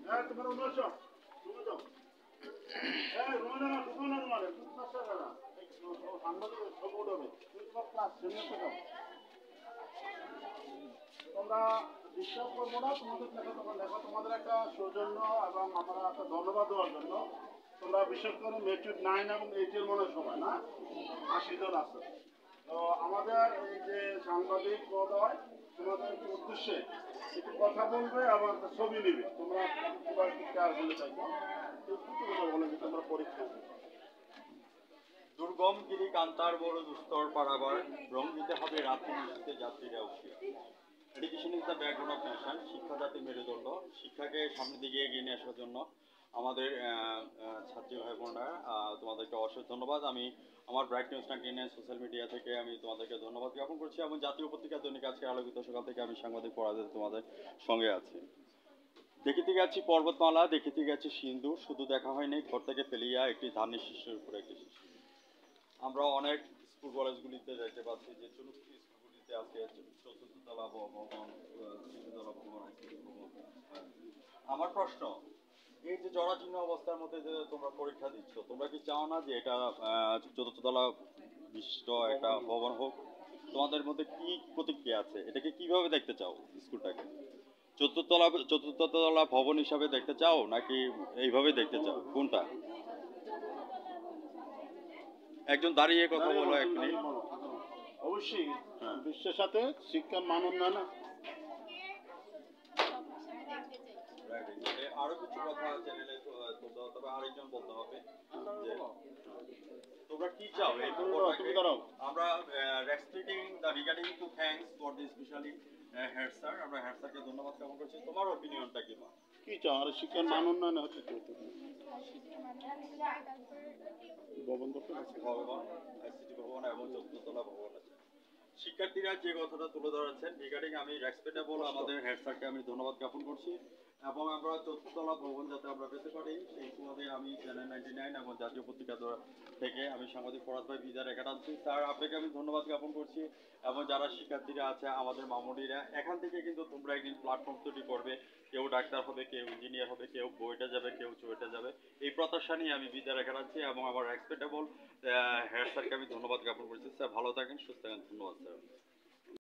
তোমার 1900 তুমি দাও রোমানা না রোমানা রোমানা তুমি পাঁচটা টাকা সাংবাদিক সব উঠবে তুমি তোমার ক্লাস সেমিনারটা দাও তোমরা ডিস্টার্ব করবো না তোমাদের লেখা তোমাদের একটা সৌজন্য এবং আমরা একটা ধন্যবাদ দেওয়ার জন্য তোমরা বিশেষ করে মেট্রিক 9 এবং 8 এর মনে সময় না 80 জন আছে তো আমাদের এই যে সাংবাদিক মহোদয় তোমাদের উদ্দেশ্যে একটু কথা বলবে এবং একটা ছবি নিবে তোমরা কেয়ার বলে চাইছো কথা বলে যে তোমরা পরীক্ষা দুর্গম গিরি কান্তার বড় দুস্তর পারাবার রং দিতে হবে রাত্রি নিশ্চিতে যাত্রীরা উঠিয়া। Education is the backbone of nation. শিক্ষা জাতির মেরুদণ্ড। শিক্ষাকে সামনের দিকে এগিয়ে নিয়ে আসার জন্য আমাদের ছাত্রী ভাই বোনরা তোমাদেরকে অশেষ ধন্যবাদ। আমি আমার ব্রাইট নিউজ 99 সোশ্যাল মিডিয়া থেকে আমি তোমাদেরকে ধন্যবাদ জ্ঞাপন করছি এবং জাতীয় পত্রিকা দৈনিক আজকে আলোকিত সকাল থেকে আমি সাংবাদিক পরাজয় তোমাদের সঙ্গে আছি। দেখিতে গেছি পর্বতমালা, দেখিতে গেছি সিন্ধু, শুধু দেখা হয়নি ঘর থেকে ফেলিয়া একটি ধানের শীর্ষের উপরে একটি শিশু। আমরা অনেক স্কুল কলেজগুলিতে দেখতে পাচ্ছি যে চতুর্থ স্কুলগুলিতে আজকে চতুর্থ তলা ভবন, তৃতীয়তলা ভবন, আমার প্রশ্ন, এই যে জরাজীর্ণ অবস্থার মধ্যে যে তোমরা পরীক্ষা দিচ্ছ, তোমরা কি চাও না যে এটা চতুর্থতলা বিশিষ্ট একটা ভবন হোক? তোমাদের মধ্যে কি প্রতিক্রিয়া আছে? এটাকে কিভাবে দেখতে চাও স্কুলটাকে? চতুর্থতলা ভবন হিসাবে দেখতে চাও নাকি এইভাবে দেখতে চাও? কোনটা? একজন দাঁড়িয়ে কথা বলো এক মিনিট। অবশ্যই বিশ্বের সাথে শিক্ষার মান উন্নয়ন আরো কিছু কথা চ্যানেলে তবে আরেকজন বলতে হবে যে তোমরা কি চাও এই আমরা respecting the regarding two thanks for this specially head sir, আমরা হেড স্যারকে ধন্যবাদ জ্ঞাপন করছি। তোমার অপিনিয়নটা কি মা? কি চাও আর শিক্ষার মান উন্নয়ন হচ্ছে ভবন আইসিটি ভবন এবং চতুর্থতলা ভবন আছে। শিক্ষার্থীরা যে কথাটা তুলে ধরেছেন রিগার্ডিং আমি রেসপেক্টেবল আমাদের হেড স্যারকে আমি ধন্যবাদ জ্ঞাপন করছি এবং আমরা চতুর্থতলা ভবন যাতে আমরা পেতে পারি সেই সুবাদে আমি চ্যানেল 99 এবং জাতীয় পত্রিকা থেকে আমি সাংবাদিক ফরাদ ভাই বিদায় রেখে টানছি। স্যার আপনাকে আমি ধন্যবাদ জ্ঞাপন করছি এবং যারা শিক্ষার্থীরা আছে আমাদের মামুনিরা এখান থেকে কিন্তু তোমরা একদিন প্ল্যাটফর্ম তৈরি করবে, কেউ ডাক্তার হবে, কেউ ইঞ্জিনিয়ার হবে, কেউ বইটা যাবে, কেউ চুয়েটে যাবে, এই প্রত্যাশা নিয়ে আমি বিদায় রেখে টানছি এবং আমার রেসপেক্টেবল হেড স্যারকে আমি ধন্যবাদ জ্ঞাপন করছি। স্যার ভালো থাকেন, সুস্থ থাকেন, ধন্যবাদ স্যার।